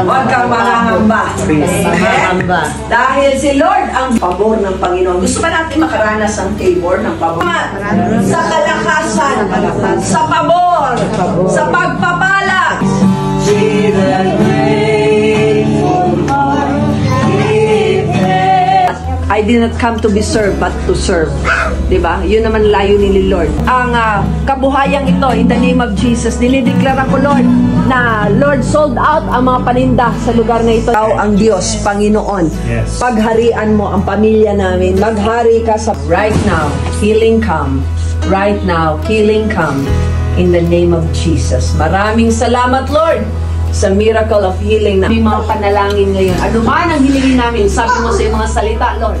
Huwag kang mangangamba. Mangangamba. Dahil si Lord ang pabor ng Panginoon. Gusto ba natin makaranas ang favor ng pabor? Sa kalakasan, sa pabor, sa pagpapala. I did not come to be served, but to serve. Diba? Yun naman layunin ni Lord. Ang kabuhayang ito, in the name of Jesus, dinideklara ko, Lord, na Lord, sold out ang mga paninda sa lugar na ito. Ikaw ang Diyos, Panginoon. Yes. Pagharian mo ang pamilya namin. Maghari ka sa... Right now, healing come. Right now, healing come. In the name of Jesus. Maraming salamat, Lord, sa miracle of healing na may mga panalangin ngayon. Ano man ang hilingin namin, sabi mo sa iyong mga salita, Lord.